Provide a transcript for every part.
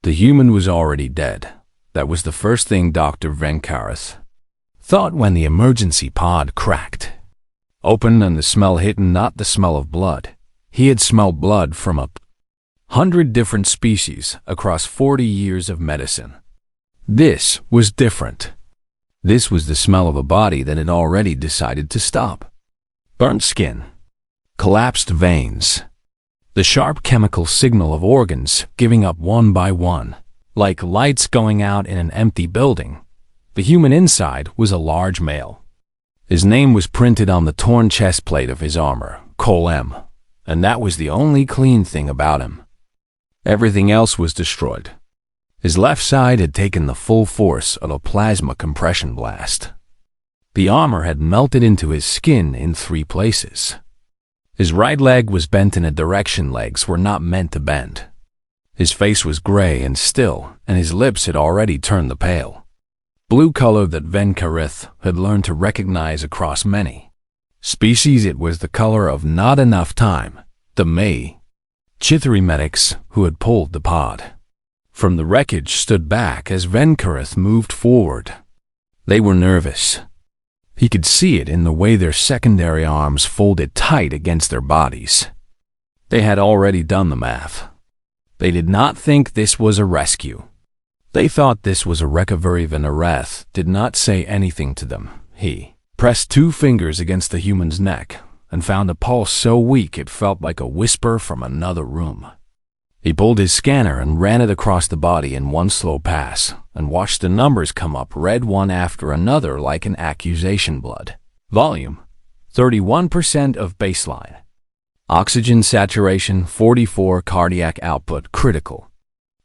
The human was already dead. That was the first thing Dr. Ven'Karath thought when the emergency pod cracked open and the smell hit, not the smell of blood. He had smelled blood from 100 different species across 40 years of medicine. This was different. This was the smell of a body that had already decided to stop. Burnt skin, collapsed veins, the sharp chemical signal of organs giving up one by one, like lights going out in an empty building. The human inside was a large male. His name was printed on the torn chest plate of his armor, Col M, and that was the only clean thing about him. Everything else was destroyed. His left side had taken the full force of a plasma compression blast. The armor had melted into his skin in 3 places. His right leg was bent in a direction legs were not meant to bend. His face was gray and still, and his lips had already turned the pale blue color that Ven'Karath had learned to recognize across many species. It was the color of not enough time. The HFY medics who had pulled the pod from the wreckage stood back as Ven'Karath moved forward. They were nervous. He could see it in the way their secondary arms folded tight against their bodies. They had already done the math. They did not think this was a rescue. They thought this was a recovery. Ven'Karath did not say anything to them. He pressed 2 fingers against the human's neck and found a pulse so weak it felt like a whisper from another room. He pulled his scanner and ran it across the body in one slow pass and watched the numbers come up red one after another like an accusation. Blood volume 31% of baseline. Oxygen saturation 44, cardiac output critical.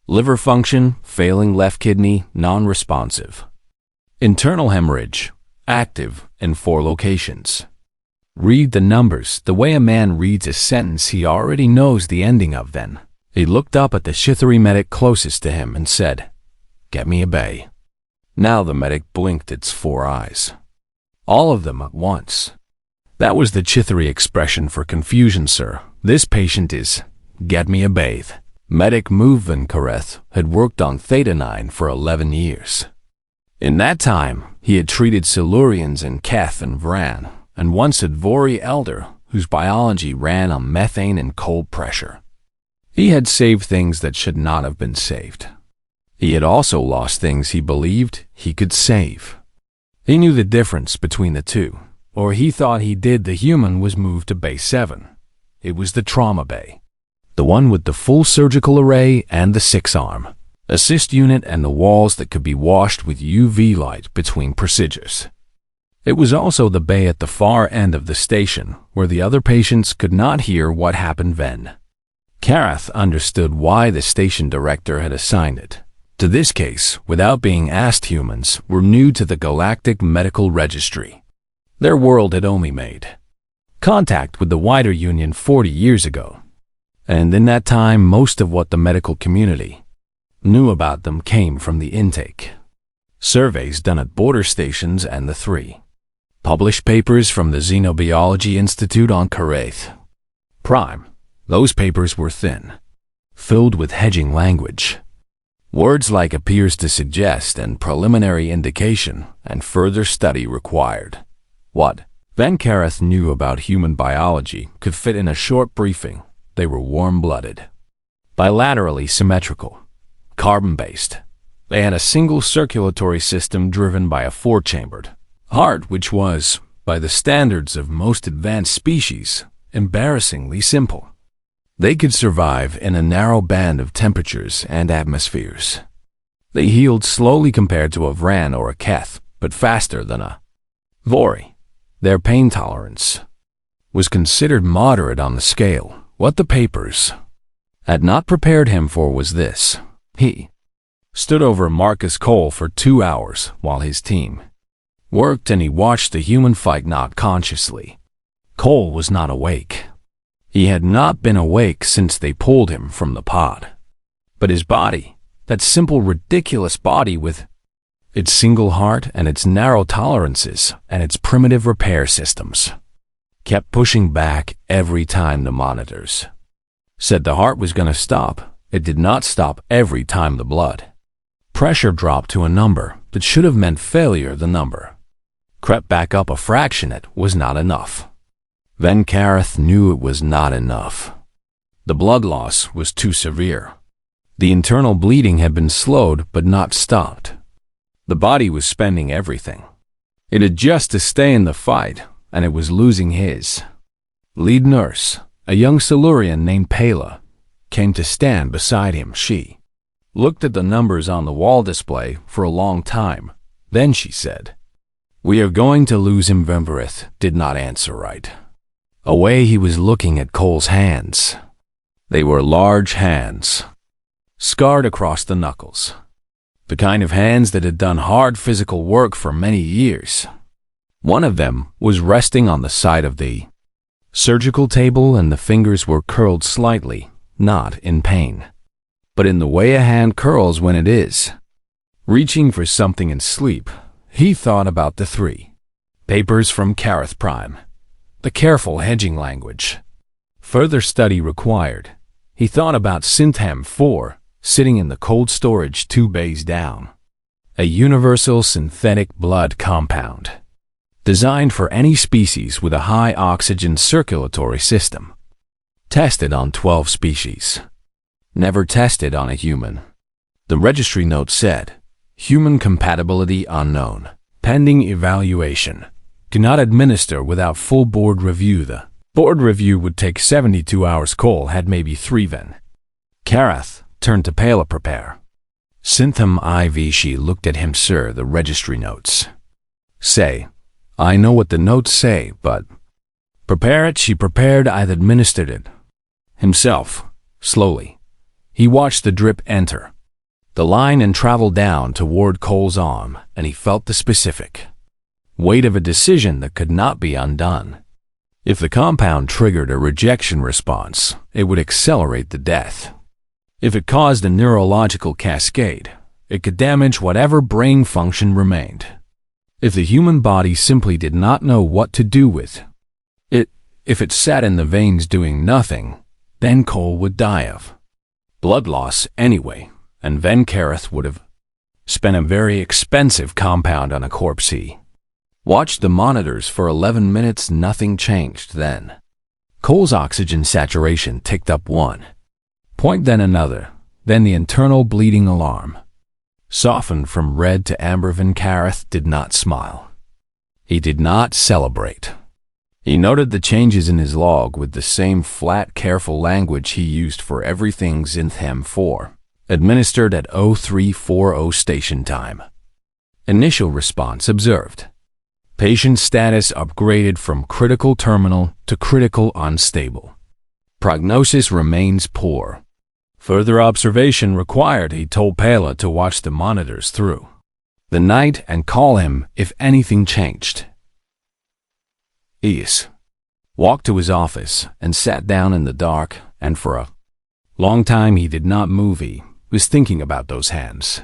Liver function failing, left kidney non-responsive. Internal hemorrhage active in 4 locations. Read the numbers the way a man reads a sentence he already knows the ending of. Then he looked up at the HFY medic closest to him and said, "Get me a bay." Now the medic blinked its 4 eyes. All of them at once. That was the HFY expression for confusion. "Sir, this patient is, get me a bathe." Medic Ven'Karath had worked on Theta-9 for 11 years. In that time, he had treated Silurians in Keth and Vran, and once had Vori Elder, whose biology ran on methane and cold pressure. He had saved things that should not have been saved. He had also lost things he believed he could save. He knew the difference between the two, or he thought he did. The human was moved to Bay 7. It was the trauma bay. The one with the full surgical array and the 6-arm assist unit and the walls that could be washed with UV light between procedures. It was also the bay at the far end of the station where the other patients could not hear what happened. Ven'Karath understood why the station director had assigned it to this case without being asked. Humans were new to the Galactic Medical Registry. Their world had only made contact with the wider Union 40 years ago. And in that time, most of what the medical community knew about them came from the intake surveys done at border stations and the 3 published papers from the Xenobiology Institute on Karath Prime. Those papers were thin, filled with hedging language. Words like appears to suggest and preliminary indication and further study required. What Ven'Karath knew about human biology could fit in a short briefing. They were warm-blooded, bilaterally symmetrical, carbon-based. They had a single circulatory system driven by a 4-chambered heart, which was, by the standards of most advanced species, embarrassingly simple. They could survive in a narrow band of temperatures and atmospheres. They healed slowly compared to a Vran or a Keth, but faster than a Vori. Their pain tolerance was considered moderate on the scale. What the papers had not prepared him for was this. He stood over Marcus Cole for 2 hours while his team worked, and he watched the human fight not consciously. Cole was not awake. He had not been awake since they pulled him from the pod. But his body, that simple, ridiculous body with its single heart and its narrow tolerances and its primitive repair systems, kept pushing back every time the monitors said the heart was going to stop. It did not stop every time the blood pressure dropped to a number that should have meant failure. The number crept back up a fraction. It was not enough. Ven'Karath knew it was not enough. The blood loss was too severe. The internal bleeding had been slowed but not stopped. The body was spending everything. It had just to stay in the fight, and it was losing his lead nurse, a young Silurian named Pela, came to stand beside him. She looked at the numbers on the wall display for a long time. Then she said, "We are going to lose him." Ven'Karath did not answer right away. He was looking at Cole's hands. They were large hands, scarred across the knuckles. The kind of hands that had done hard physical work for many years. One of them was resting on the side of the surgical table, and the fingers were curled slightly, not in pain, but in the way a hand curls when it is reaching for something in sleep. He thought about the 3 papers from Karath Prime, the careful hedging language. Further study required. He thought about Synth-Haem IV, sitting in the cold storage 2 bays down. A universal synthetic blood compound, designed for any species with a high oxygen circulatory system. Tested on 12 species. Never tested on a human. The registry note said, "Human compatibility unknown. Pending evaluation. Do not administer without full board review." The board review would take 72 hours. Cole had maybe 3. Ven'Karath turned to Pela. "Prepare Synth-Haem IV." She looked at him. "Sir, the registry notes say." "I know what the notes say, but prepare it." She prepared. "I've administered it." Himself, slowly, he watched the drip enter the line and travel down toward Cole's arm, and he felt the specific weight of a decision that could not be undone. If the compound triggered a rejection response, it would accelerate the death. If it caused a neurological cascade, it could damage whatever brain function remained. If the human body simply did not know what to do with it, if it sat in the veins doing nothing, then Cole would die of blood loss anyway, and Ven'Karath would have spent a very expensive compound on a corpse. He watched the monitors for 11 minutes. Nothing changed. Then Cole's oxygen saturation ticked up 1 point, then another. Then the internal bleeding alarm softened from red to amber. Ven'Karath did not smile. He did not celebrate. He noted the changes in his log with the same flat, careful language he used for everything. Synth-Haem IV, administered at 0340 station time. Initial response observed. Patient status upgraded from critical terminal to critical unstable. Prognosis remains poor. Further observation required. He told Pela to watch the monitors through the night and call him if anything changed. He walked to his office and sat down in the dark, and for a long time he did not move. He was thinking about those hands,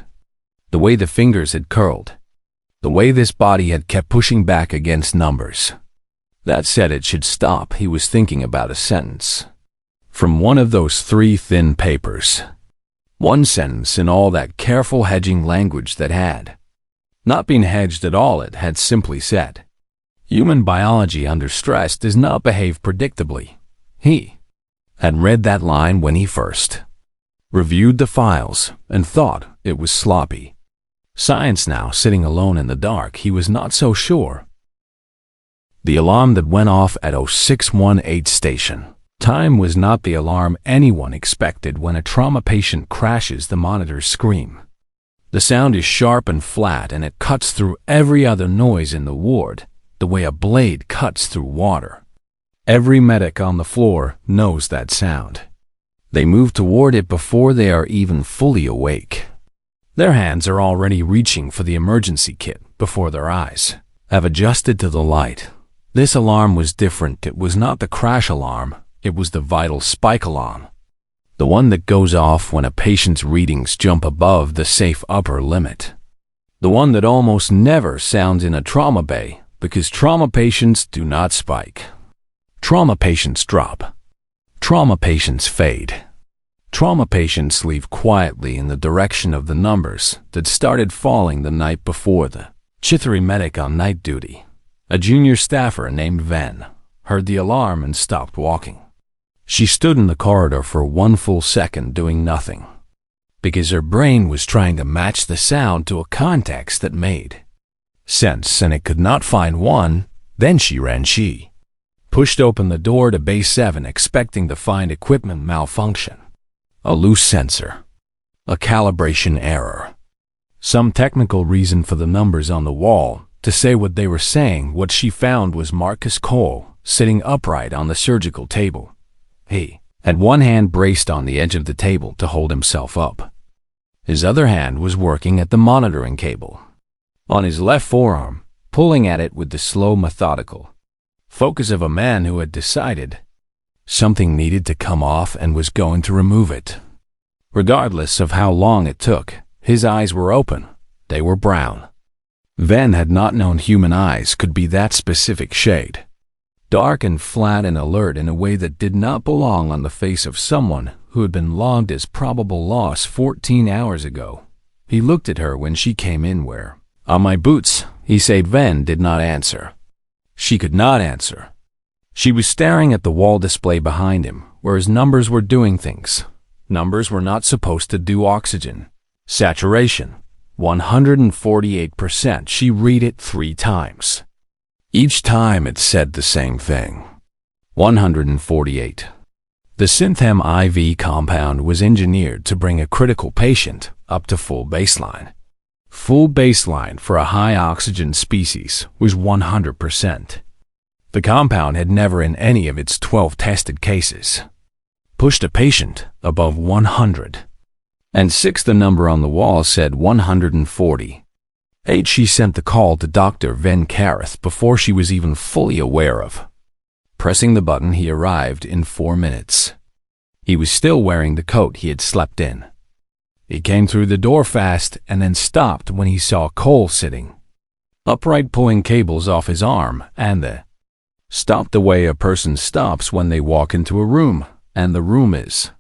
the way the fingers had curled, the way this body had kept pushing back against numbers that said it should stop. He was thinking about a sentence from one of those 3 thin papers. One sentence in all that careful hedging language that had not been hedged at all. It had simply said, "Human biology under stress does not behave predictably." He had read that line when he first reviewed the files and thought it was sloppy science. Now, sitting alone in the dark, he was not so sure. The alarm that went off at 0618 station time was not the alarm anyone expected. When a trauma patient crashes, the monitors scream. The sound is sharp and flat, and it cuts through every other noise in the ward, the way a blade cuts through water. Every medic on the floor knows that sound. They move toward it before they are even fully awake. Their hands are already reaching for the emergency kit before their eyes have adjusted to the light. This alarm was different. It was not the crash alarm. It was the vital spike alarm. The one that goes off when a patient's readings jump above the safe upper limit. The one that almost never sounds in a trauma bay, because trauma patients do not spike. Trauma patients drop. Trauma patients fade. Trauma patients leave quietly in the direction of the numbers that started falling the night before. The HFY medic on night duty, a junior staffer named Ven, heard the alarm and stopped walking. She stood in the corridor for 1 full second doing nothing, because her brain was trying to match the sound to a context that made sense, and it could not find one. Then she pushed open the door to Bay 7 expecting to find equipment malfunction. A loose sensor, a calibration error, some technical reason for the numbers on the wall to say what they were saying. What she found was Marcus Cole sitting upright on the surgical table. He had one hand braced on the edge of the table to hold himself up. His other hand was working at the monitoring cable on his left forearm, pulling at it with the slow, methodical focus of a man who had decided something needed to come off and was going to remove it. Regardless of how long it took, his eyes were open. They were brown. Ven had not known human eyes could be that specific shade. Dark and flat and alert in a way that did not belong on the face of someone who had been logged as probable loss 14 hours ago. He looked at her when she came in. "Where are my boots?" he said. Ven did not answer. She could not answer. She was staring at the wall display behind him, where his numbers were doing things. Numbers were not supposed to do. Oxygen saturation, 148%. She read it 3 times. Each time it said the same thing. 148. The Synth-Haem IV compound was engineered to bring a critical patient up to full baseline. Full baseline for a high-oxygen species was 100%. The compound had never in any of its 12 tested cases pushed a patient above 100. And 6, the number on the wall said 140. 8, she sent the call to Dr. Ven'Karath before she was even fully aware of pressing the button. He arrived in 4 minutes. He was still wearing the coat he had slept in. He came through the door fast and then stopped when he saw Cole sitting upright pulling cables off his arm, and stopped the way a person stops when they walk into a room, and the room is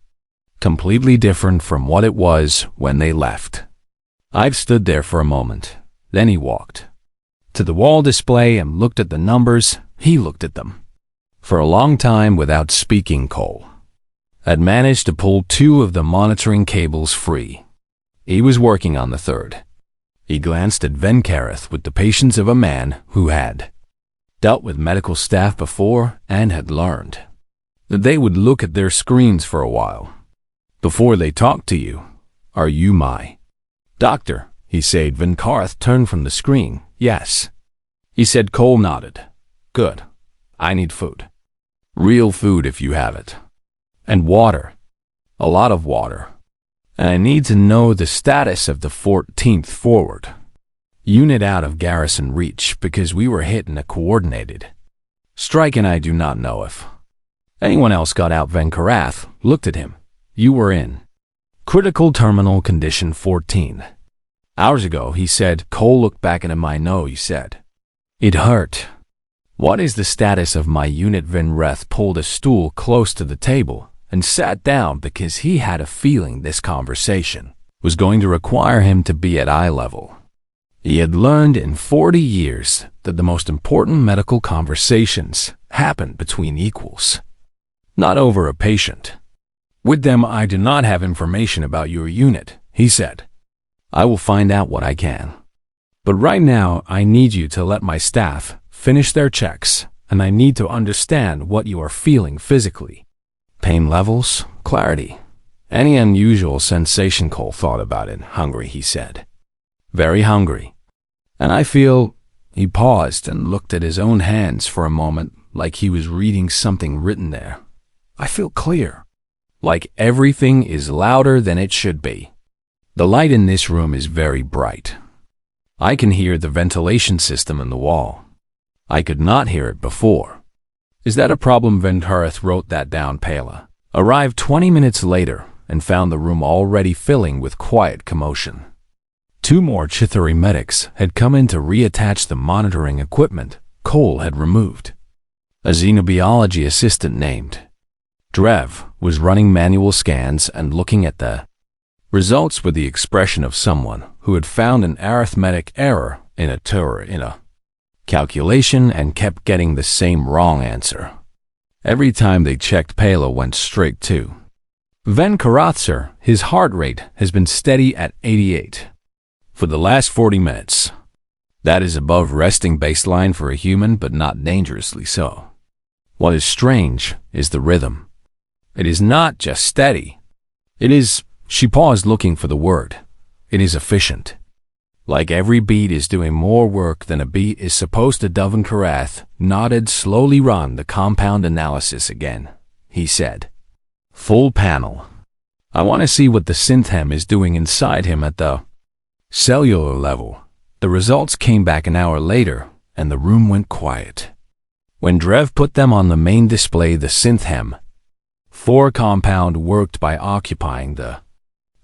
completely different from what it was when they left. I've stood there for a moment. Then he walked to the wall display and looked at the numbers. He looked at them for a long time without speaking. Cole had managed to pull 2 of the monitoring cables free. He was working on the 3rd. He glanced at Ven'Karath with the patience of a man who had dealt with medical staff before and had learned that they would look at their screens for a while before they talked to you. "Are you my doctor?" he said. Ven'Karath turned from the screen. "Yes," he said. Cole nodded. "Good. I need food. Real food if you have it. And water. A lot of water. And I need to know the status of the 14th forward unit out of garrison reach, because we were hit in a coordinated strike and I do not know if anyone else got out." Ven'Karath looked at him. "You were in critical terminal condition 14 hours ago," he said. Cole looked back at him. "I know," he said. "It hurt. What is the status of my unit?" Ven'Karath pulled a stool close to the table and sat down because he had a feeling this conversation was going to require him to be at eye level. He had learned in 40 years that the most important medical conversations happen between equals, not over a patient. "With them, I do not have information about your unit," he said. "I will find out what I can. But right now, I need you to let my staff finish their checks, and I need to understand what you are feeling physically. Pain levels, clarity, any unusual sensation." Cole thought about it. "Hungry," he said. "Very hungry. And I feel—" He paused and looked at his own hands for a moment, like he was reading something written there. "I feel clear. Like everything is louder than it should be. The light in this room is very bright. I can hear the ventilation system in the wall. I could not hear it before. Is that a problem?" Ven'Karath wrote that down. Pela arrived 20 minutes later and found the room already filling with quiet commotion. 2 more HFY medics had come in to reattach the monitoring equipment Cole had removed. A xenobiology assistant named Drev was running manual scans and looking at the results with the expression of someone who had found an arithmetic error in a calculation and kept getting the same wrong answer. Every time they checked, Palo went straight to Ven'Karath, sir. His heart rate has been steady at 88 for the last 40 minutes. That is above resting baseline for a human, but not dangerously so. What is strange is the rhythm. It is not just steady. It is, she paused looking for the word. It is efficient. Like every beat is doing more work than a beat is supposed to. Ven'Karath nodded. Slowly run the compound analysis again, he said. Full panel. I want to see what the Synth-Haem is doing inside him at the cellular level. The results came back an hour later, and the room went quiet. When Drev put them on the main display, the Synth-Haem IV compound worked by occupying the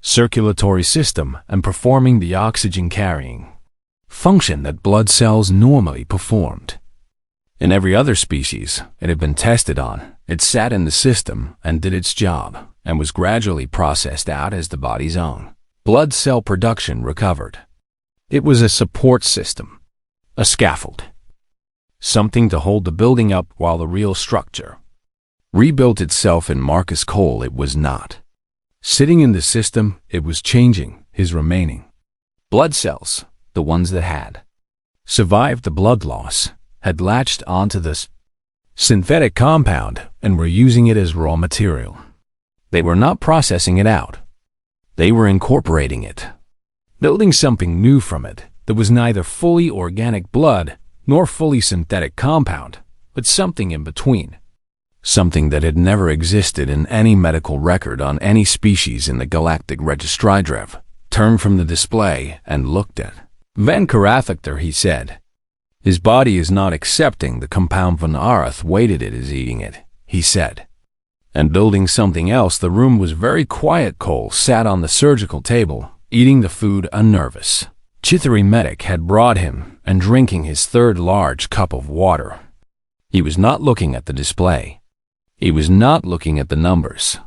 circulatory system and performing the oxygen-carrying function that blood cells normally performed. In every other species it had been tested on, it sat in the system and did its job, and was gradually processed out as the body's own blood cell production recovered. It was a support system, a scaffold, something to hold the building up while the real structure rebuilt itself. In Marcus Cole, it was not sitting in the system, it was changing. His remaining blood cells, the ones that had survived the blood loss, had latched onto this synthetic compound and were using it as raw material. They were not processing it out. They were incorporating it, building something new from it that was neither fully organic blood nor fully synthetic compound, but something in between. Something that had never existed in any medical record on any species in the Galactic Registry. Drev turned from the display and looked at Ven'Karath. He said, his body is not accepting the compound. Ven'Karath waited. It is eating it, he said, and building something else. The room was very quiet. Cole sat on the surgical table, eating the food. A nervous Chithari medic had brought him and drinking his third large cup of water. He was not looking at the display. He was not looking at the numbers.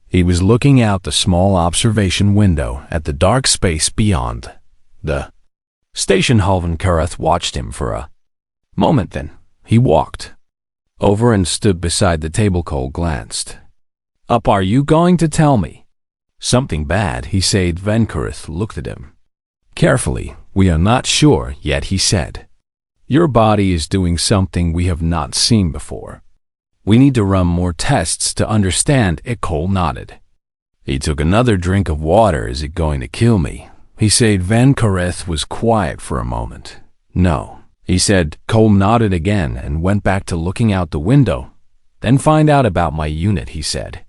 He was looking out the small observation window at the dark space beyond the station hall. Ven'Karath watched him for a moment, then he walked over and stood beside the table. Cole glanced up. Are you going to tell me something bad? He said. Ven'Karath looked at him carefully. We are not sure yet, he said. Your body is doing something we have not seen before. We need to run more tests to understand it. Cole nodded. He took another drink of water. Is it going to kill me? He said. Ven'Karath was quiet for a moment. No, he said. Cole nodded again and went back to looking out the window. Then find out about my unit, he said.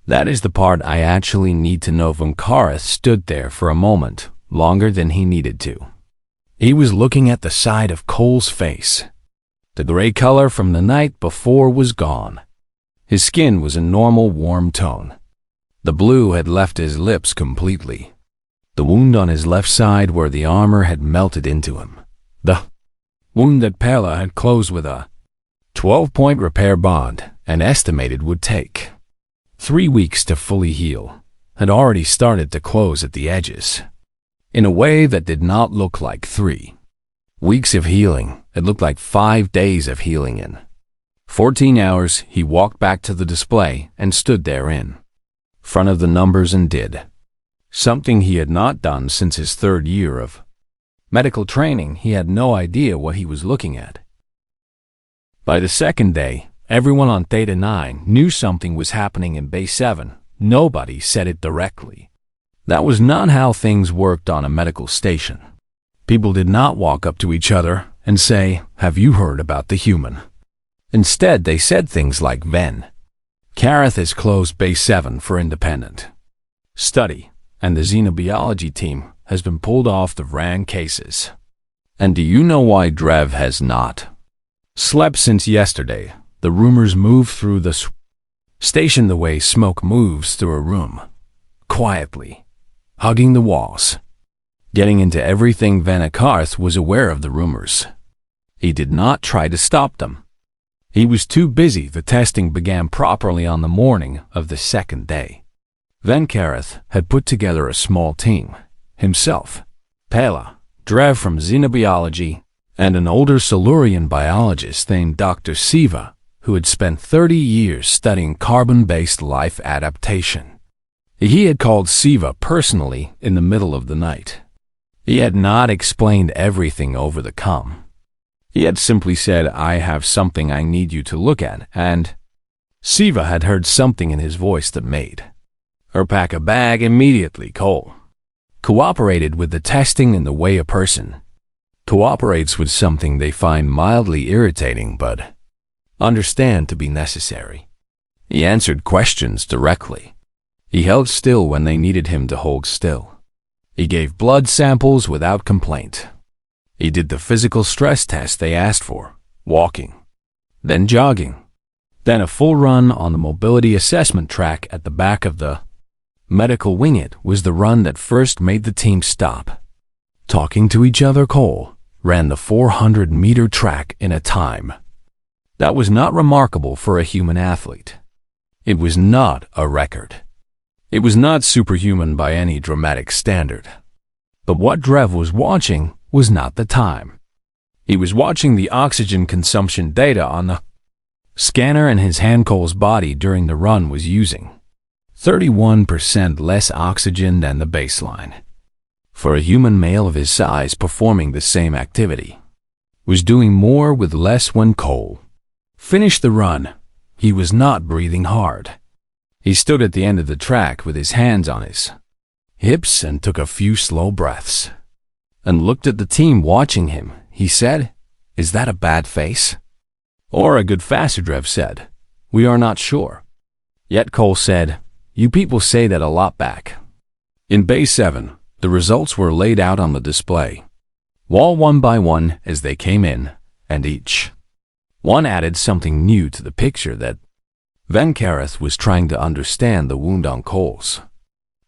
That is the part I actually need to know. Ven'Karath stood there for a moment, longer than he needed to. He was looking at the side of Cole's face. The gray color from the night before was gone. His skin was a normal warm tone. The blue had left his lips completely. The wound on his left side where the armor had melted into him. The wound that Pella had closed with a 12-point repair bond and estimated would take 3 weeks to fully heal, had already started to close at the edges. In a way that did not look like 3 weeks of healing. It looked like 5 days of healing. In 14 hours, he walked back to the display and stood there in front of the numbers and did something he had not done since his 3rd year of medical training. He had no idea what he was looking at. By the 2nd day, everyone on Theta-9 knew something was happening in Base 7. Nobody said it directly. That was not how things worked on a medical station. People did not walk up to each other and say, have you heard about the human? Instead, they said things like, Ven'Karath has closed Base 7 for independent study, and the xenobiology team has been pulled off the RAN cases. And do you know why Drev has not slept since yesterday? The rumors move through the station the way smoke moves through a room, quietly, hugging the walls, getting into everything. Ven'Karath was aware of the rumors. He did not try to stop them. He was too busy. The testing began properly on the morning of the second day. Ven'Karath had put together a small team. Himself, Pela, Drev from xenobiology, and an older Silurian biologist named Dr. Siva, who had spent 30 years studying carbon-based life adaptation. He had called Siva personally in the middle of the night. He had not explained everything over the comm. He had simply said, "I have something I need you to look at," and Siva had heard something in his voice that made her pack a bag immediately. Cole cooperated with the testing in the way a person cooperates with something they find mildly irritating but understand to be necessary. He answered questions directly. He held still when they needed him to hold still. He gave blood samples without complaint. He did the physical stress test they asked for, walking, then jogging, then a full run on the mobility assessment track at the back of the medical wing. It was the run that first made the team stop. Talking to each other, Cole ran the 400-meter track in a time that was not remarkable for a human athlete. It was not a record. It was not superhuman by any dramatic standard. But what Drev was watching was not the time. He was watching the oxygen consumption data on the scanner, and his hand. Cole's body during the run was using 31% less oxygen than the baseline. For a human male of his size performing the same activity, was doing more with less. When Cole finished the run, he was not breathing hard. He stood at the end of the track with his hands on his hips and took a few slow breaths and looked at the team watching him. He said, "Is that a bad face or a good face?" Drev said, "We are not sure." Yet Cole said, "You people say that a lot back." In Bay 7, the results were laid out on the display wall one by one as they came in, and each one added something new to the picture that Ven'Karath was trying to understand. The wound on Cole's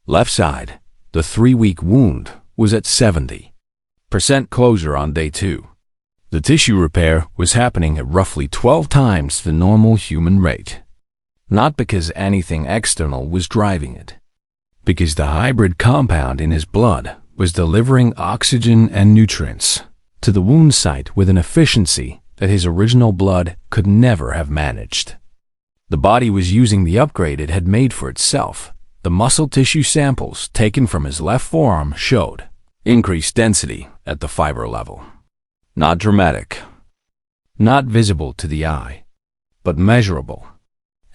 left side, the 3-week wound, was at 70% closure on day 2. The tissue repair was happening at roughly 12 times the normal human rate. Not because anything external was driving it, because the hybrid compound in his blood was delivering oxygen and nutrients to the wound site with an efficiency that his original blood could never have managed. The body was using the upgrade it had made for itself. The muscle tissue samples taken from his left forearm showed increased density at the fiber level. Not dramatic, not visible to the eye, but measurable.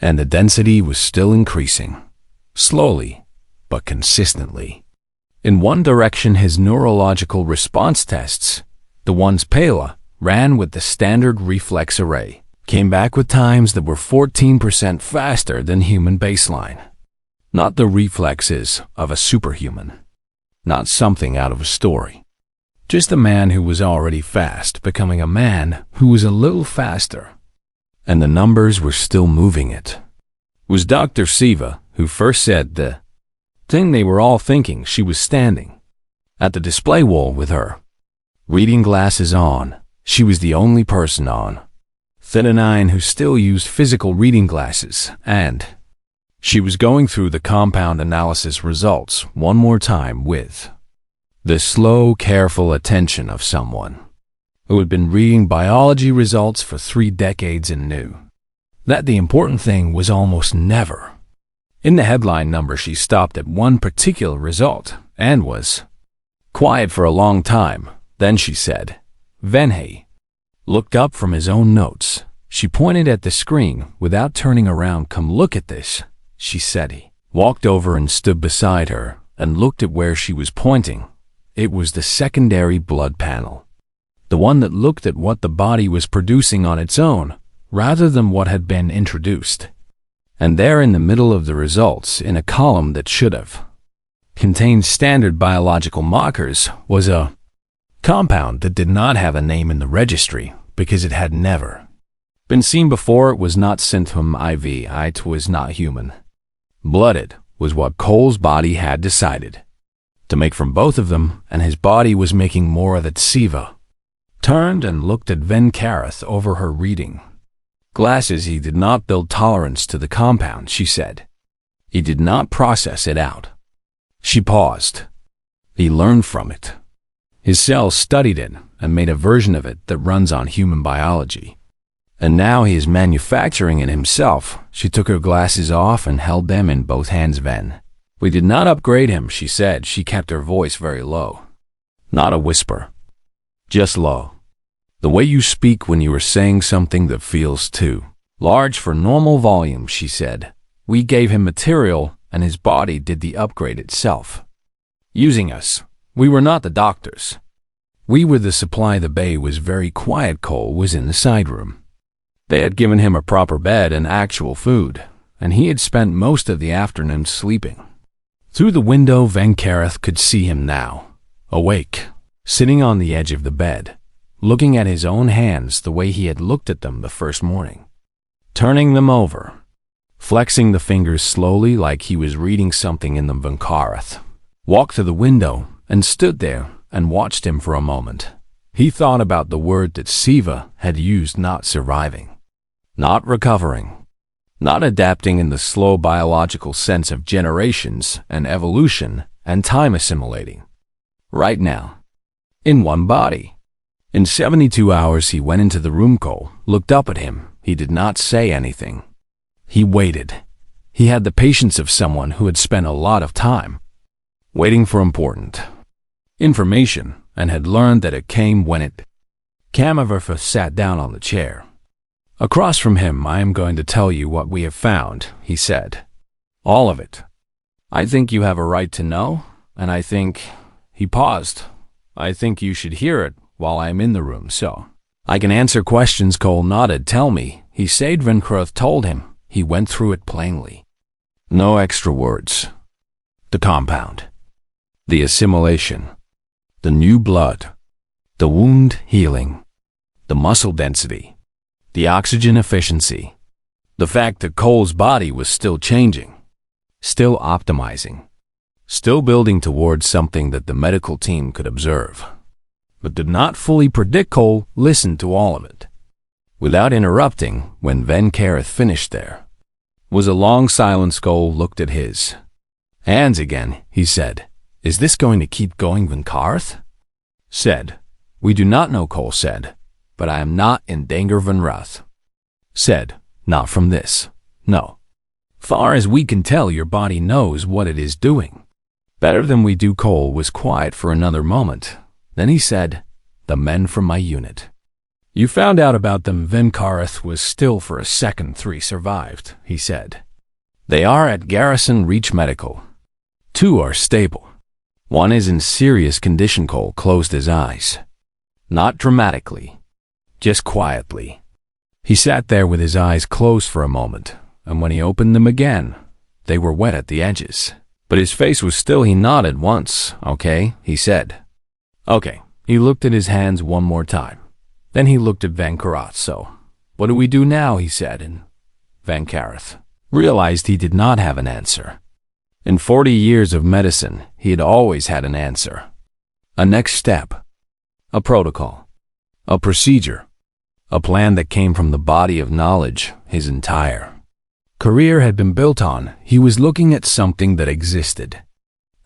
And the density was still increasing, slowly but consistently. In one direction, his neurological response tests, the ones Pela ran with the standard reflex array, came back with times that were 14% faster than human baseline. Not the reflexes of a superhuman, not something out of a story. Just a man who was already fast becoming a man who was a little faster. And the numbers were still moving it. It was Dr. Siva who first said the thing they were all thinking. She was standing at the display wall with her reading glasses on. She was the only person on Theta-9 who still used physical reading glasses, and she was going through the compound analysis results one more time with the slow, careful attention of someone who had been reading biology results for 3 decades and knew that the important thing was almost never in the headline number. She stopped at one particular result and was quiet for a long time. Then she said, "Ven'Karath," looked up from his own notes. She pointed at the screen without turning around. "Come look at this," she said. He walked over and stood beside her and looked at where she was pointing. It was the secondary blood panel, the one that looked at what the body was producing on its own, rather than what had been introduced. And there in the middle of the results, in a column that should have contained standard biological markers, was a compound that did not have a name in the registry because it had never been seen before. It was not Synth-Haem IV. It was not human blooded, was what Cole's body had decided to make from both of them, and his body was making more of it. Siva turned and looked at Ven'Karath over her reading Glasses. He did not build tolerance to the compound, she said. He did not process it out. She paused. He learned from it. His cells studied it and made a version of it that runs on human biology. And now he is manufacturing it himself. She took her glasses off and held them in both hands. Ven. We did not upgrade him, she said. She kept her voice very low. Not a whisper. Just low. The way you speak when you are saying something that feels too large for normal volume, she said. We gave him material and his body did the upgrade itself. Using us. We were not the doctors. We were the supply. The bay was very quiet. Cole was in the side room. They had given him a proper bed and actual food, and he had spent most of the afternoon sleeping. Through the window, Ven'Karath could see him now, awake, sitting on the edge of the bed, looking at his own hands the way he had looked at them the first morning, turning them over, flexing the fingers slowly like he was reading something in them. Ven'Karath walked to the window and stood there and watched him for a moment. He thought about the word that Siva had used: not surviving, not recovering, not adapting in the slow biological sense of generations and evolution and time assimilating. Right now, in one body. In 72 hours he went into the room. Cole looked up at him. He did not say anything. He waited. He had the patience of someone who had spent a lot of time waiting for important information and had learned that it came when it came. Averfa sat down on the chair. Across from him. I am going to tell you what we have found, he said. All of it. I think you have a right to know, and I think... He paused. I think you should hear it while I am in the room, so I can answer questions. Cole nodded. Tell me, he said. Ven'Karath told him. He went through it plainly. No extra words. The compound. The assimilation. The new blood. The wound healing. The muscle density. The oxygen efficiency. The fact that Cole's body was still changing. Still optimizing. Still building towards something that the medical team could observe, but did not fully predict. Cole listened to all of it, without interrupting. When Ven'Karath finished, there was a long silence. Cole looked at his hands again. He said, Is this going to keep going? Ven'Karath said, We do not know. Cole said, But I am not in danger. Ven'Karath said, Not from this. No. Far as we can tell, your body knows what it is doing better than we do. Cole was quiet for another moment. Then he said, The men from my unit. You found out about them. Ven'Karath was still for a second. 3 survived, he said. They are at Garrison Reach Medical. 2 are stable. 1 is in serious condition. Cole closed his eyes. Not dramatically, just quietly. He sat there with his eyes closed for a moment, and when he opened them again, they were wet at the edges. But his face was still. He nodded once. Okay, he said. Okay. He looked at his hands one more time. Then he looked at Ven'Karath. So, what do we do now? He said, and Ven'Karath realized he did not have an answer. In 40 years of medicine, he had always had an answer. A next step. A protocol. A procedure. A plan that came from the body of knowledge his entire career had been built on. He was looking at something that existed.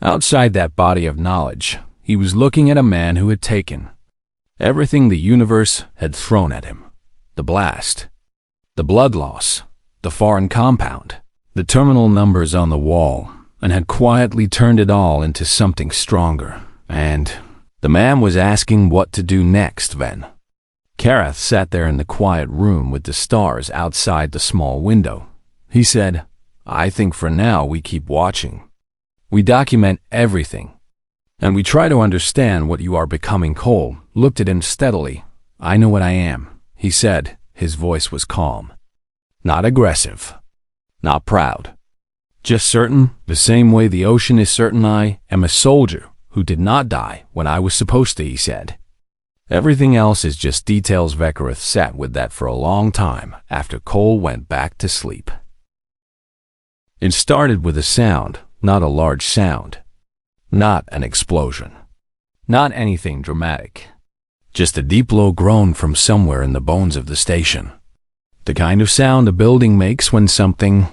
Outside that body of knowledge, he was looking at a man who had taken everything the universe had thrown at him. The blast, the blood loss, the foreign compound, the terminal numbers on the wall, and had quietly turned it all into something stronger. And the man was asking what to do next. Ven'Karath sat there in the quiet room with the stars outside the small window. He said, I think for now we keep watching. We document everything. And we try to understand what you are becoming. Cole looked at him steadily. I know what I am, he said. His voice was calm. Not aggressive. Not proud. Just certain, the same way the ocean is certain. I am a soldier who did not die when I was supposed to, he said. Everything else is just details. Ven'Karath sat with that for a long time after Cole went back to sleep. It started with a sound, not a large sound. Not an explosion. Not anything dramatic. Just a deep low groan from somewhere in the bones of the station. The kind of sound a building makes when something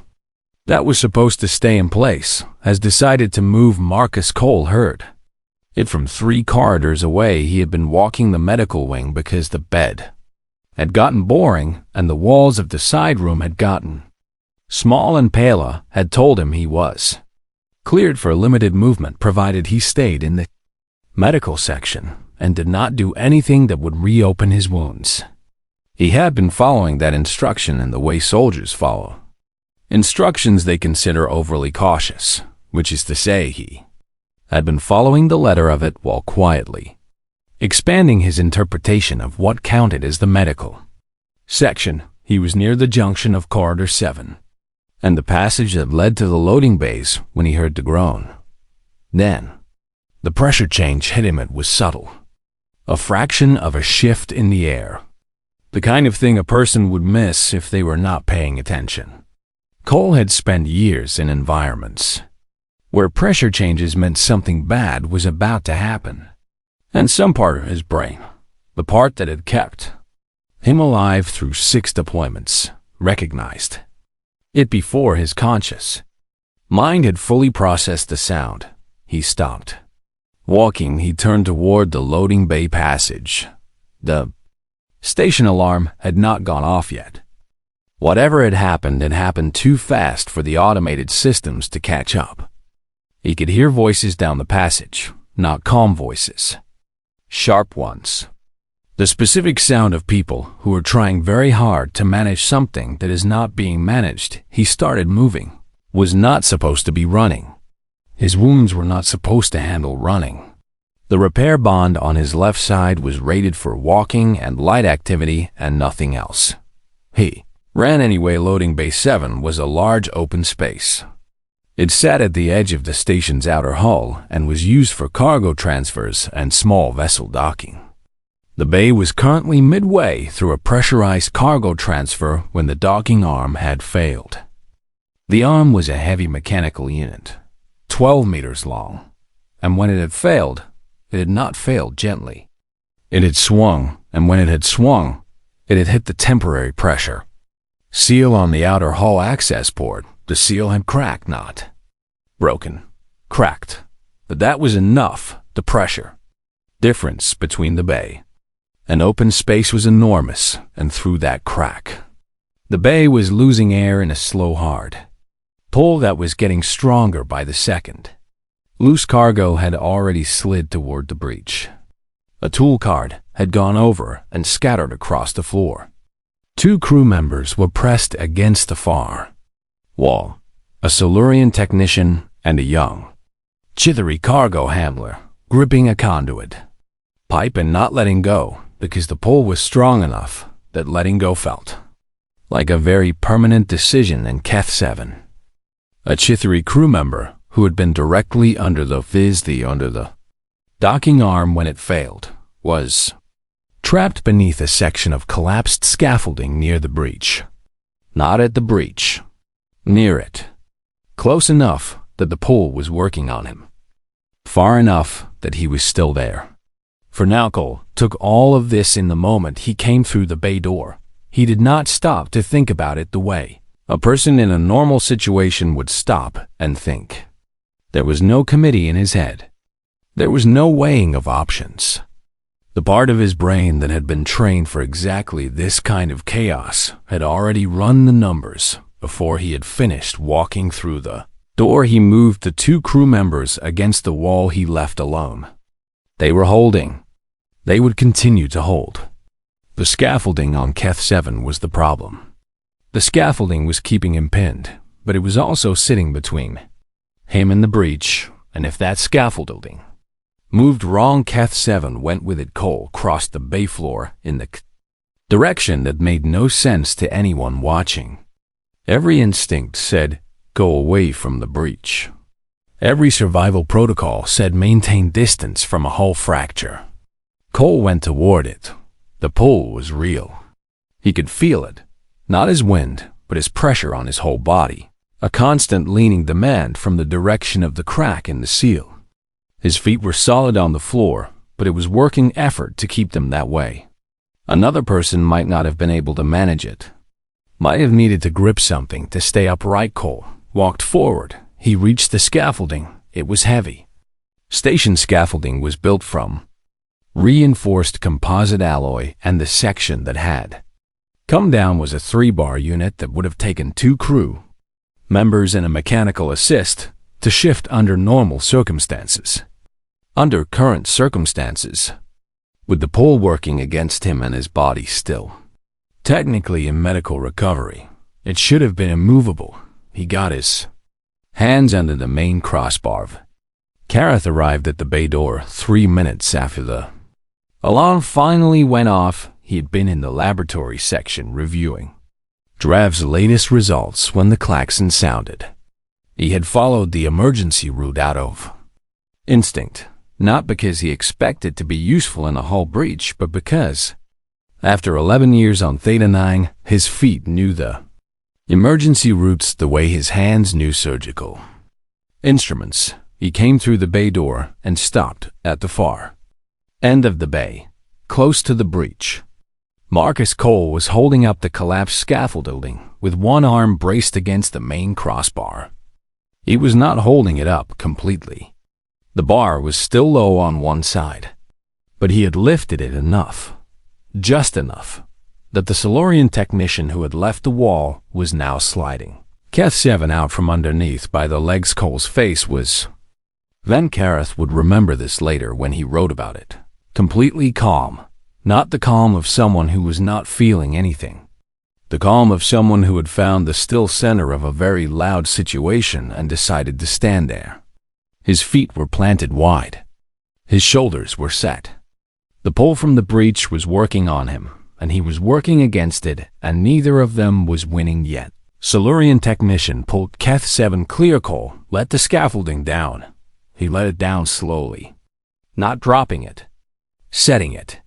that was supposed to stay in place has decided to move. Marcus Cole heard it from 3 corridors away. He had been walking the medical wing because the bed had gotten boring and the walls of the side room had gotten small, and Pela had told him he was cleared for limited movement provided he stayed in the medical section and did not do anything that would reopen his wounds. He had been following that instruction in the way soldiers follow instructions they consider overly cautious, which is to say he had been following the letter of it while quietly expanding his interpretation of what counted as the medical section. He was near the junction of Corridor 7 and the passage that led to the loading bays when he heard the groan. Then, the pressure change hit him. It was subtle, a fraction of a shift in the air, the kind of thing a person would miss if they were not paying attention. Cole had spent years in environments where pressure changes meant something bad was about to happen, and some part of his brain, the part that had kept him alive through 6 deployments, recognized it before his conscious mind had fully processed the sound. He stopped walking. He turned toward the loading bay passage. The station alarm had not gone off yet. Whatever had happened too fast for the automated systems to catch up. He could hear voices down the passage, not calm voices, sharp ones. The specific sound of people who are trying very hard to manage something that is not being managed. He started moving, was not supposed to be running. His wounds were not supposed to handle running. The repair bond on his left side was rated for walking and light activity and nothing else. He ran anyway. Loading Bay 7 was a large open space. It sat at the edge of the station's outer hull and was used for cargo transfers and small vessel docking. The bay was currently midway through a pressurized cargo transfer when the docking arm had failed. The arm was a heavy mechanical unit, 12 meters long, and when it had failed, it had not failed gently. It had swung, and when it had swung, it had hit the temporary pressure seal on the outer hull access port. The seal had cracked, not broken, cracked, but that was enough. The pressure difference between the bay and open space was enormous, and through that crack, the bay was losing air in a slow, hard pull that was getting stronger by the second. Loose cargo had already slid toward the breach. A tool cart had gone over and scattered across the floor. 2 crew members were pressed against the far wall, a Silurian technician and a young, chithery cargo handler, gripping a conduit pipe and not letting go because the pull was strong enough that letting go felt like a very permanent decision in Keth 7. A chithery crew member who had been directly under the docking arm when it failed was trapped beneath a section of collapsed scaffolding near the breach. Not at the breach. Near it. Close enough that the pull was working on him. Far enough that he was still there. For now Cole took all of this in the moment he came through the bay door. He did not stop to think about it the way a person in a normal situation would stop and think. There was no committee in his head. There was no weighing of options. The part of his brain that had been trained for exactly this kind of chaos had already run the numbers before he had finished walking through the door. He moved the 2 crew members against the wall he left alone. They were holding. They would continue to hold. The scaffolding on Keth 7 was the problem. The scaffolding was keeping him pinned, but it was also sitting between him and the breach, and if that scaffolding moved wrong, Keth 7 went with it. Cole crossed the bay floor in the direction that made no sense to anyone watching. Every instinct said, go away from the breach. Every survival protocol said maintain distance from a hull fracture. Cole went toward it. The pull was real. He could feel it, not as wind, but as pressure on his whole body, a constant leaning demand from the direction of the crack in the seal. His feet were solid on the floor, but it was working effort to keep them that way. Another person might not have been able to manage it. Might have needed to grip something to stay upright. Cole walked forward. He reached the scaffolding. It was heavy. Station scaffolding was built from reinforced composite alloy, and the section that had come down was a 3-bar unit that would have taken 2 crew members and a mechanical assist to shift under normal circumstances. Under current circumstances, with the pull working against him and his body still technically in medical recovery, it should have been immovable. He got his hands under the main crossbar. Ven'Karath arrived at the bay door 3 minutes after the alarm finally went off. He had been in the laboratory section reviewing Drav's latest results when the klaxon sounded. He had followed the emergency route out of instinct, not because he expected to be useful in a hull breach, but because, after 11 years on Theta-9, his feet knew the emergency routes the way his hands knew surgical instruments. He came through the bay door and stopped at the far end of the bay, close to the breach. Marcus Cole was holding up the collapsed scaffolding with one arm braced against the main crossbar. He was not holding it up completely. The bar was still low on one side, but he had lifted it enough, just enough, that the Silurian technician who had left the wall was now sliding HFY out from underneath by the legs. Cole's face was... Ven'Karath would remember this later when he wrote about it. Completely calm. Not the calm of someone who was not feeling anything. The calm of someone who had found the still center of a very loud situation and decided to stand there. His feet were planted wide. His shoulders were set. The pull from the breach was working on him, and he was working against it, and neither of them was winning yet. Silurian technician pulled HFY clear. Cole let the scaffolding down. He let it down slowly, not dropping it, setting it.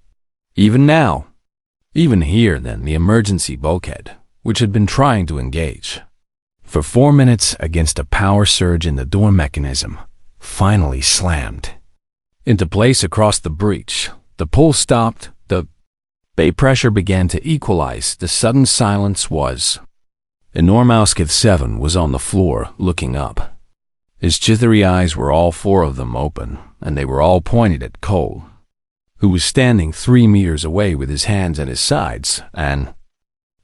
Even now, even here then, the emergency bulkhead, which had been trying to engage for 4 minutes against a power surge in the door mechanism, finally slammed into place across the breach. The pull stopped. The bay pressure began to equalize. The sudden silence was enormous. HFY was on the floor, looking up. His chithery eyes were all 4 of them open, and they were all pointed at Cole, who was standing 3 meters away with his hands at his sides, and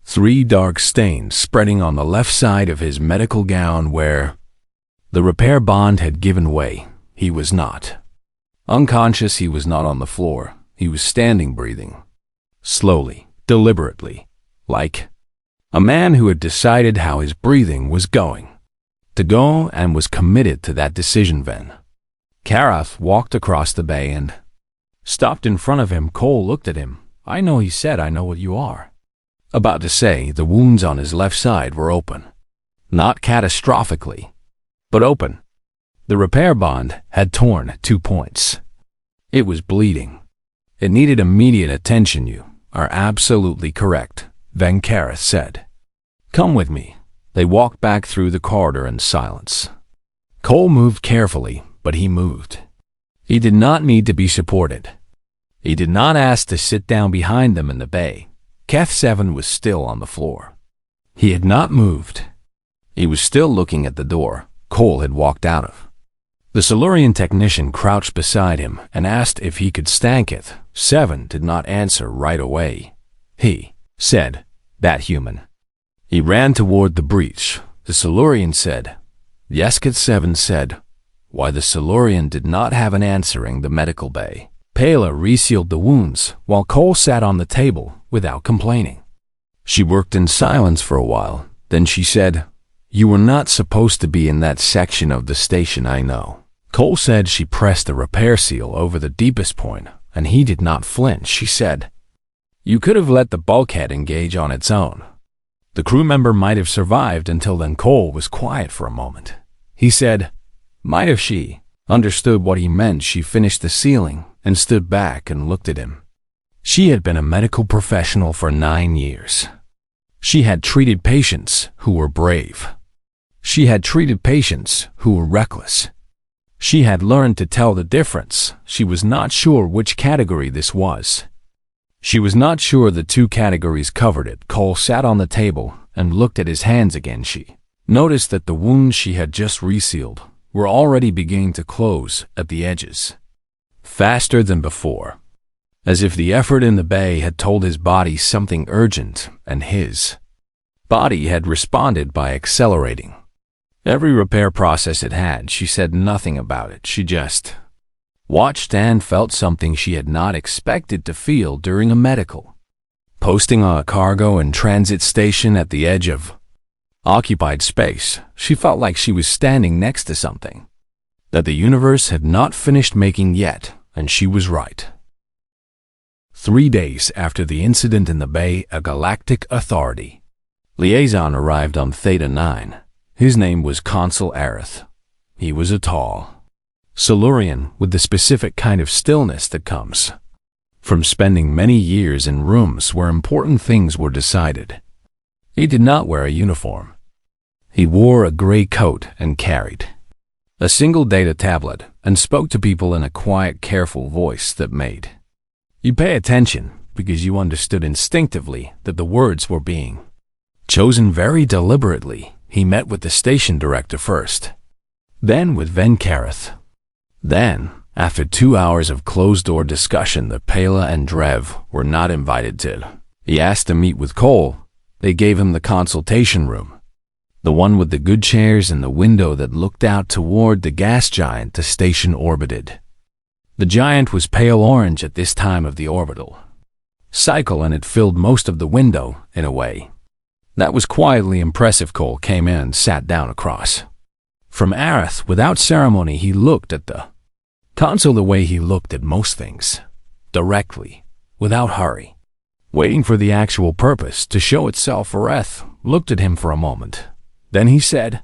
3 dark stains spreading on the left side of his medical gown where the repair bond had given way. He was not unconscious. He was not on the floor. He was standing, breathing slowly, deliberately, like a man who had decided how his breathing was going to go and was committed to that decision. Ven'Karath walked across the bay and stopped in front of him. Cole looked at him. "I know," he said. "I know what you are." About to say, the wounds on his left side were open. Not catastrophically, but open. The repair bond had torn 2 points. It was bleeding. It needed immediate attention. "You are absolutely correct," Ven'Karath said. "Come with me." They walked back through the corridor in silence. Cole moved carefully, but he moved. He did not need to be supported. He did not ask to sit down behind them in the bay. HFY was still on the floor. He had not moved. He was still looking at the door Cole had walked out of. The Silurian technician crouched beside him and asked if he could stank it. HFY did not answer right away. He said, "That human." He ran toward the breach. The Silurian said, "Yes." HFY said, why the Silurian did not have an answering the medical bay. Pela resealed the wounds while Cole sat on the table without complaining. She worked in silence for a while. Then she said, "You were not supposed to be in that section of the station, I know." Cole said she pressed the repair seal over the deepest point, and he did not flinch. She said, "You could have let the bulkhead engage on its own. The crew member might have survived until then." Cole was quiet for a moment. He said, "Might have." She understood what he meant. She finished the sealing and stood back and looked at him. She had been a medical professional for 9 years. She had treated patients who were brave. She had treated patients who were reckless. She had learned to tell the difference. She was not sure which category this was. She was not sure the 2 categories covered it. Cole sat on the table, and looked at his hands again. She noticed that the wounds she had just resealed were already beginning to close at the edges, faster than before, as if the effort in the bay had told his body something urgent, and his body had responded by accelerating. Every repair process it had, she said nothing about it. She just watched and felt something she had not expected to feel during a medical posting on a cargo and transit station at the edge of occupied space. She felt like she was standing next to something that the universe had not finished making yet, and she was right. 3 days after the incident in the bay, a Galactic Authority liaison arrived on Theta-9. His name was Consul Aerith. He was a tall Silurian with the specific kind of stillness that comes from spending many years in rooms where important things were decided. He did not wear a uniform. He wore a gray coat and carried a single data tablet and spoke to people in a quiet, careful voice that made you pay attention because you understood instinctively that the words were being chosen very deliberately. He met with the station director first, then with Ven'Karath. Then, after 2 hours of closed-door discussion that Pela and Drev were not invited to, he asked to meet with Cole. They gave him the consultation room, the one with the good chairs and the window that looked out toward the gas giant the station orbited. The giant was pale orange at this time of the orbital cycle, and it filled most of the window in a way that was quietly impressive. Cole came in and sat down across from Aerith. Without ceremony, he looked at the consul the way he looked at most things, directly, without hurry, waiting for the actual purpose to show itself. Aerith looked at him for a moment. Then he said,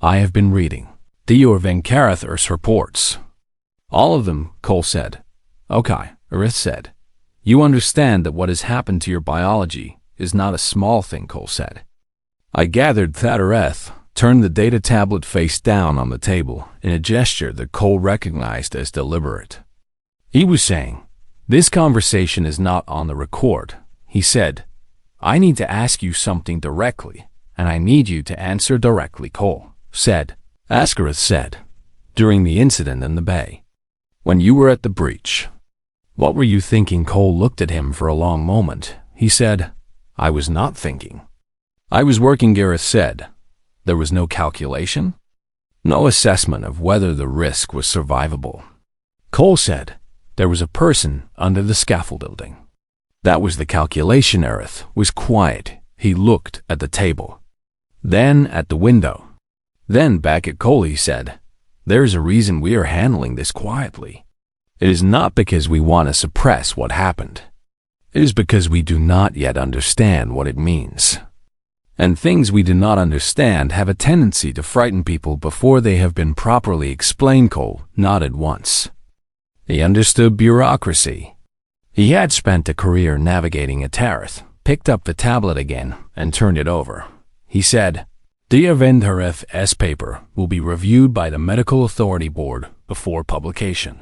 "I have been reading your Ven'Karath's reports." "All of them," Cole said. "Okay," Aerith said. "You understand that what has happened to your biology is not a small thing," Cole said. "I gathered that." Aerith turned the data tablet face down on the table in a gesture that Cole recognized as deliberate. He was saying, "This conversation is not on the record." He said, "I need to ask you something directly, and I need you to answer directly." Cole said, "Askareth said, during the incident in the bay, when you were at the breach, what were you thinking?" Cole looked at him for a long moment. He said, "I was not thinking. I was working." Gareth said, "There was no calculation? No assessment of whether the risk was survivable?" Cole said, "There was a person under the scaffolding. That was the calculation." Aerith was quiet. He looked at the table, then at the window, then back at Cole. He said, "There is a reason we are handling this quietly. It is not because we want to suppress what happened. It is because we do not yet understand what it means. And things we do not understand have a tendency to frighten people before they have been properly explained." Cole nodded once. He understood bureaucracy. He had spent a career navigating a Tarith, picked up the tablet again, and turned it over. He said, "Dear Ven'Karath's paper will be reviewed by the Medical Authority Board before publication.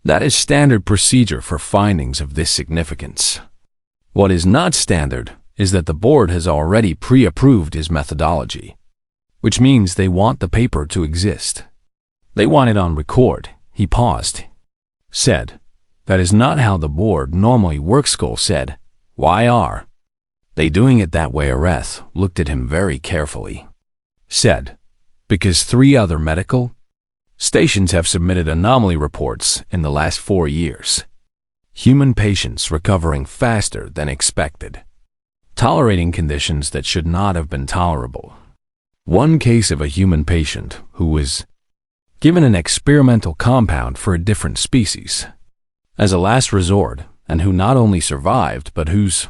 That is standard procedure for findings of this significance. What is not standard is that the board has already pre-approved his methodology, which means they want the paper to exist. They want it on record." He paused, said, "That is not how the board normally works." Cole said, "Why are they doing it that way?" Aerith looked at him very carefully, said, "Because 3 other medical stations have submitted anomaly reports in the last 4 years. Human patients recovering faster than expected, tolerating conditions that should not have been tolerable. One case of a human patient who was given an experimental compound for a different species as a last resort, and who not only survived but whose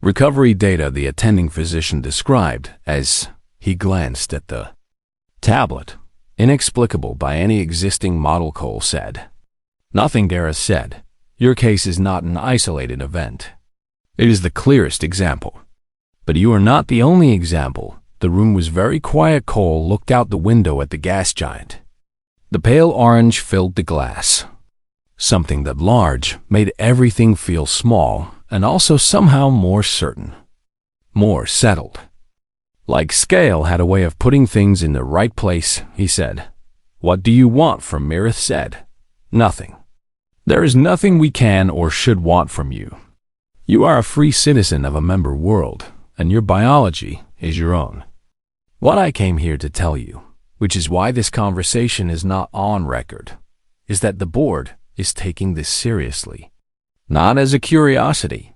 recovery data the attending physician described as," he glanced at the tablet, "inexplicable by any existing model." Cole said, "Nothing." Gareth said, "Your case is not an isolated event. It is the clearest example. But you are not the only example." The room was very quiet. Cole looked out the window at the gas giant. The pale orange filled the glass. Something that large made everything feel small and also somehow more certain, more settled. Like scale had a way of putting things in the right place, he said. What do you want from me? Said. Nothing. There is nothing we can or should want from you. You are a free citizen of a member world, and your biology is your own. What I came here to tell you, which is why this conversation is not on record, is that the board is taking this seriously. Not as a curiosity.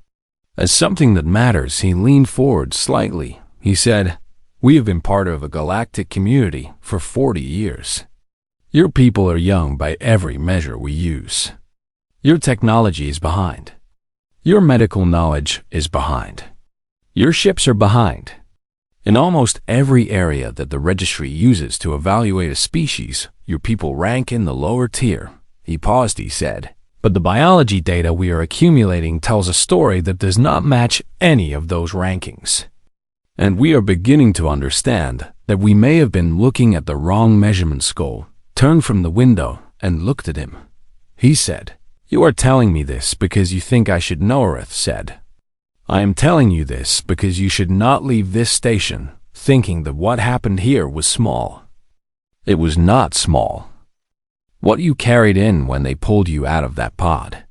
As something that matters. He leaned forward slightly. He said, we have been part of a galactic community for 40 years. Your people are young by every measure we use. Your technology is behind. Your medical knowledge is behind. Your ships are behind. In almost every area that the registry uses to evaluate a species, your people rank in the lower tier. He paused, he said. But the biology data we are accumulating tells a story that does not match any of those rankings. And we are beginning to understand that we may have been looking at the wrong measurement skull. Turned from the window and looked at him. He said, you are telling me this because you think I should know, Arith said. I am telling you this because you should not leave this station thinking that what happened here was small. It was not small. What you carried in when they pulled you out of that pod.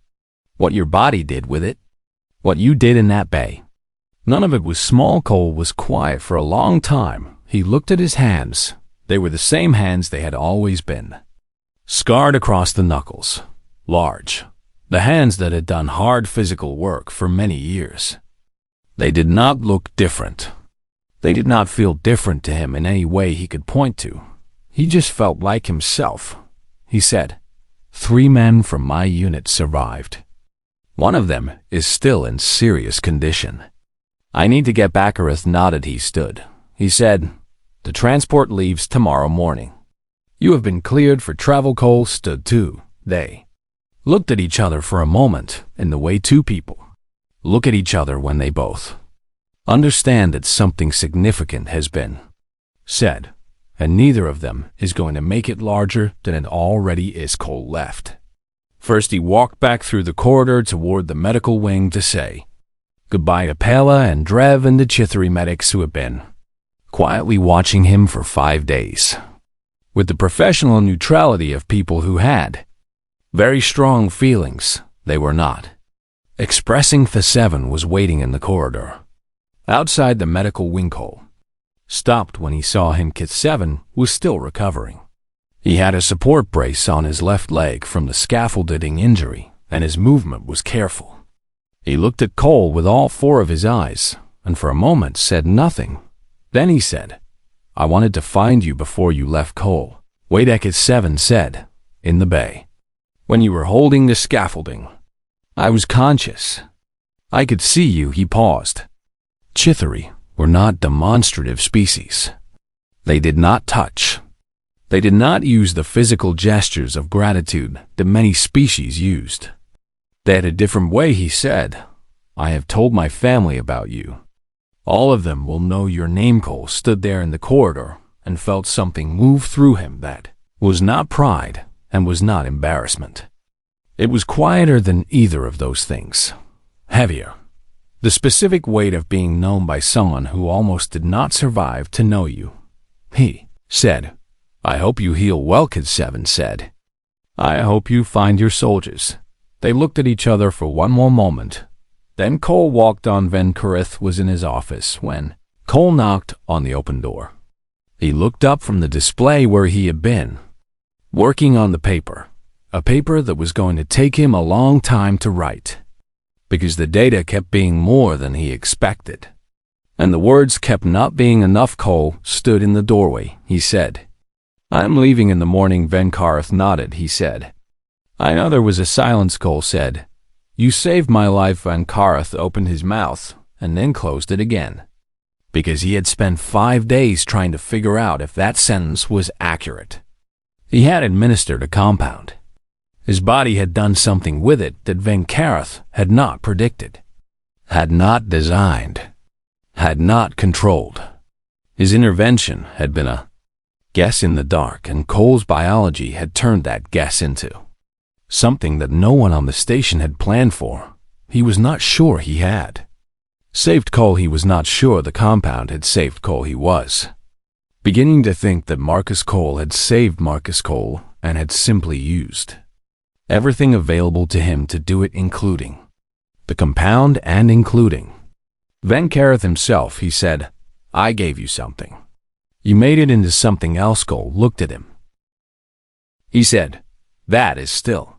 What your body did with it. What you did in that bay. None of it was small. Cole was quiet for a long time. He looked at his hands. They were the same hands they had always been. Scarred across the knuckles. Large. The hands that had done hard physical work for many years. They did not look different. They did not feel different to him in any way he could point to. He just felt like himself. He said, 3 men from my unit survived. One of them is still in serious condition. I need to get back. Arith nodded. He stood. He said, the transport leaves tomorrow morning. You have been cleared for travel. Cole stood too. They looked at each other for a moment in the way two people look at each other when they both understand that something significant has been said, and neither of them is going to make it larger than it already is. Cole left. First he walked back through the corridor toward the medical wing to say goodbye to Pella and Drev and the Chithari medics who had been quietly watching him for 5 days. With the professional neutrality of people who had very strong feelings, they were not expressing. The-7 was waiting in the corridor. Outside the medical wing. Cole stopped when he saw him. Kit-7 was still recovering. He had a support brace on his left leg from the scaffolding injury, and his movement was careful. He looked at Cole with all 4 of his eyes, and for a moment said nothing. Then he said, I wanted to find you before you left. Cole. Wait, Kit-7 said, in the bay. When you were holding the scaffolding, I was conscious. I could see you. He paused. Chithari were not demonstrative species. They did not touch. They did not use the physical gestures of gratitude that many species used. They had a different way. He said, I have told my family about you. All of them will know your name. Cole stood there in the corridor and felt something move through him that was not pride and was not embarrassment. It was quieter than either of those things. Heavier. The specific weight of being known by someone who almost did not survive to know you. He said, I hope you heal well. Kit-7 said, I hope you find your soldiers. They looked at each other for one more moment. Then Cole walked on. Ven'Karath was in his office when Cole knocked on the open door. He looked up from the display where he had been, working on the paper, a paper that was going to take him a long time to write, because the data kept being more than he expected, and the words kept not being enough. Cole stood in the doorway. He said, I'm leaving in the morning. Ven'Karath nodded. He said, I know. There was a silence. Cole said, You saved my life. Ven'Karath opened his mouth and then closed it again, because he had spent 5 days trying to figure out if that sentence was accurate. He had administered a compound. His body had done something with it that Ven'Karath had not predicted, had not designed, had not controlled. His intervention had been a guess in the dark, and Cole's biology had turned that guess into something that no one on the station had planned for. He was not sure he had. Saved Cole he was not sure the compound had saved Cole he was. Beginning to think that Marcus Cole had saved Marcus Cole and had simply used everything available to him to do it, including the compound and including Ven'Karath himself. He said, "I gave you something. You made it into something else." Cole looked at him. He said, "That is still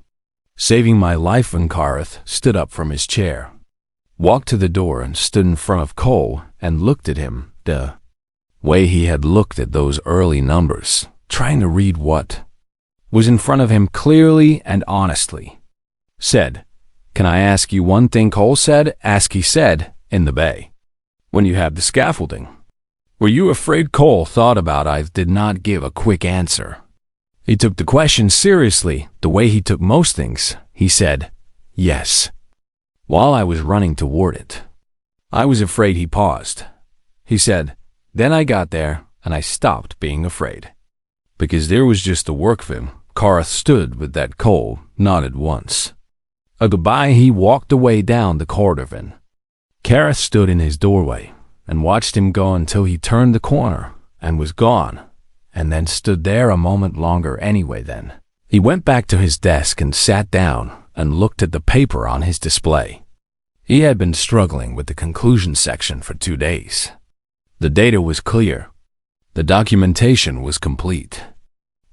saving my life." Ven'Karath stood up from his chair, walked to the door and stood in front of Cole and looked at him the way he had looked at those early numbers, trying to read what was in front of him clearly and honestly. Said, "Can I ask you one thing?" Cole said. "Ask," he said, "in the bay. When you have the scaffolding, were you afraid?" Cole thought about it, did not give a quick answer. He took the question seriously, the way he took most things. He said, "Yes. While I was running toward it, I was afraid." He paused. He said, "Then I got there, and I stopped being afraid. Because there was just the work of him." Karath stood with that. Cole nodded once. A goodbye. He walked away down the corridor. Ven'Karath stood in his doorway and watched him go until he turned the corner and was gone, and then stood there a moment longer anyway. Then he went back to his desk and sat down and looked at the paper on his display. He had been struggling with the conclusion section for 2 days. The data was clear. The documentation was complete.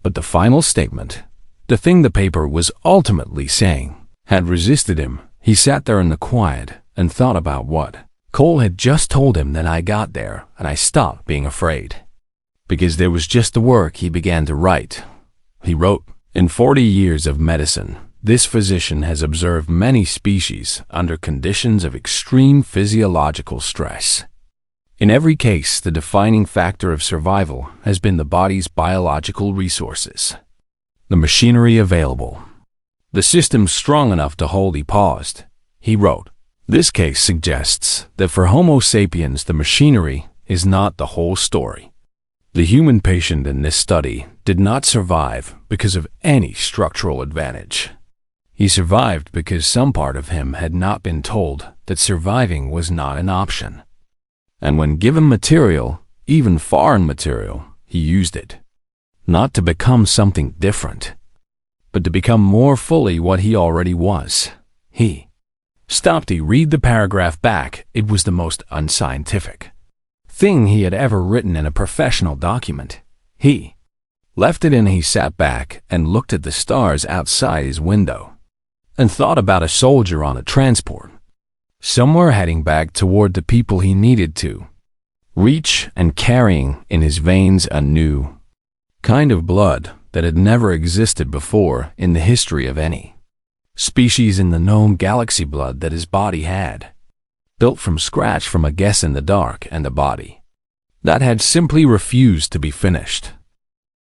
But the final statement, the thing the paper was ultimately saying, had resisted him. He sat there in the quiet and thought about what Cole had just told him. "Then I got there, and I stopped being afraid. Because there was just the work." He began to write. He wrote, "In 40 years of medicine, this physician has observed many species under conditions of extreme physiological stress. In every case, the defining factor of survival has been the body's biological resources, the machinery available, the system strong enough to hold." He paused. He wrote, "This case suggests that for Homo sapiens, the machinery is not the whole story. The human patient in this study did not survive because of any structural advantage. He survived because some part of him had not been told that surviving was not an option. And when given material, even foreign material, he used it. Not to become something different, but to become more fully what he already was." He stopped. He read the paragraph back. It was the most unscientific thing he had ever written in a professional document. He left it and he sat back and looked at the stars outside his window and thought about a soldier on a transport, somewhere heading back toward the people he needed to reach, and carrying in his veins a new kind of blood that had never existed before in the history of any species in the known galaxy. Blood that his body had built from scratch from a guess in the dark, and a body that had simply refused to be finished.